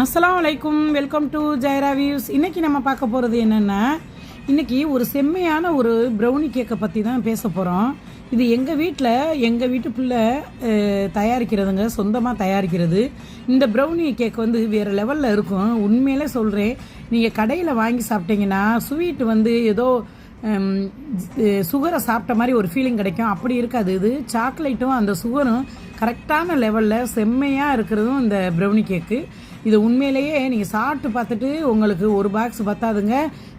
அஸ்ஸலாமு அலைக்கும், welcome to ஜெயரா views. இன்றைக்கி நம்ம பார்க்க போகிறது என்னென்னா, இன்றைக்கி ஒரு செம்மையான ஒரு ப்ரௌனி கேக்கை பற்றி தான் பேச போகிறோம். இது எங்கள் வீட்டு பிள்ளை தயாரிக்கிறதுங்க, சொந்தமாக தயாரிக்கிறது. இந்த ப்ரௌனி கேக் வந்து வேறு லெவலில் இருக்கும். உண்மையிலே சொல்கிறேன், நீங்கள் கடையில் வாங்கி சாப்பிட்டீங்கன்னா ஸ்வீட் வந்து ஏதோ சுகரை சாப்பிட்ட மாதிரி ஒரு ஃபீலிங் கிடைக்கும். அப்படி இருக்காது. இது சாக்லேட்டும் அந்த சுகரும் கரெக்டான லெவலில் செம்மையாக இருக்கிறதும் இந்த ப்ரௌனி கேக்கு. இது உண்மையிலேயே நீங்கள் சாப்பிட்டு பார்த்துட்டு உங்களுக்கு ஒரு பாக்ஸ் பத்தாதுங்க,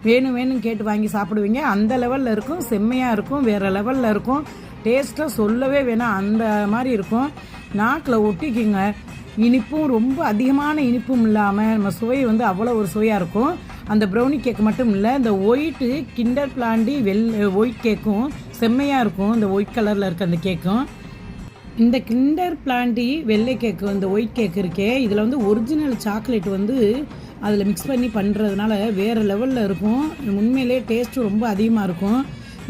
வேணும் கேட்டு வாங்கி சாப்பிடுவீங்க. அந்த லெவலில் இருக்கும், செம்மையாக இருக்கும், வேறு லெவலில் இருக்கும். டேஸ்ட்டாக சொல்லவே வேணாம், அந்த மாதிரி இருக்கும். நாக்கில் ஒட்டிக்குங்க. இனிப்பும் ரொம்ப அதிகமான இனிப்பும் இல்லாமல் நம்ம சுவை வந்து அவ்வளோ ஒரு சுவையாக இருக்கும். அந்த ப்ரௌனி கேக் மட்டும் இல்லை, இந்த ஒயிட்டு கிண்டர் பிளாண்டி ஒயிட் கேக்கும் செம்மையாக இருக்கும். இந்த ஒயிட் கலரில் இருக்க அந்த கேக்கும், இந்த கிண்டர் பிளாண்டி வெள்ளை கேக்கு, இந்த ஒயிட் கேக் இருக்கே, இதில் வந்து ஒரிஜினல் சாக்லேட் வந்து அதில் மிக்ஸ் பண்ணி பண்ணுறதுனால வேறு லெவலில் இருக்கும். உண்மையிலே டேஸ்ட்டும் ரொம்ப அதிகமாக இருக்கும்.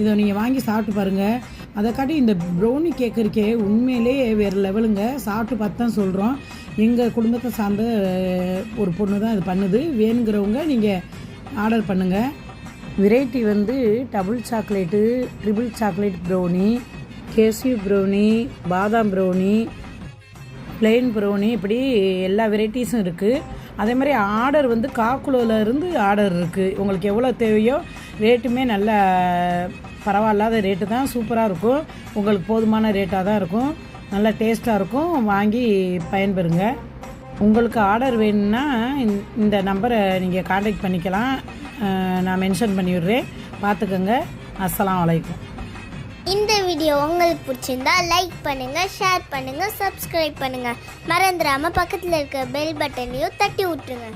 இதை நீங்கள் வாங்கி சாப்பிட்டு பாருங்கள். அதை காட்டி இந்த ப்ரௌனி கேக் இருக்கே, உண்மையிலே வேறு லெவலுங்க. சாப்பிட்டு பார்த்து தான் சொல்கிறோம். எங்கள் குடும்பத்தை சார்ந்த ஒரு பொண்ணு தான் இது பண்ணுது. வேணுங்கிறவங்க நீங்கள் ஆர்டர் பண்ணுங்கள். வெரைட்டி வந்து double chocolate, triple chocolate brownie, cashew brownie, பாதாம் ப்ரௌனி, பிளெயின் ப்ரௌனி, இப்படி எல்லா வெரைட்டிஸும் இருக்குது. அதே மாதிரி ஆர்டர் வந்து காக்குலோலேருந்து ஆர்டர் இருக்குது. உங்களுக்கு எவ்வளோ தேவையோ ரேட்டுமே நல்ல பரவாயில்லாத ரேட்டு தான், சூப்பராக இருக்கும். உங்களுக்கு போதுமான ரேட்டாக தான் இருக்கும், நல்லா டேஸ்ட்டாக இருக்கும். வாங்கி பயன்பெறுங்க. உங்களுக்கு ஆர்டர் வேணும்னா இந்த நம்பரை நீங்கள் காண்டாக்ட் பண்ணிக்கலாம். நான் மென்ஷன் பண்ணிவிடுறேன், பார்த்துக்கோங்க. அஸ்ஸலாமு அலைக்கும். இந்த வீடியோ உங்களுக்கு பிடிச்சிருந்தா லைக் பண்ணுங்கள், ஷேர் பண்ணுங்கள், சப்ஸ்கிரைப் பண்ணுங்கள். மறந்துடாமல் பக்கத்தில் இருக்க பெல் பட்டனையும் தட்டி விட்டுருங்க.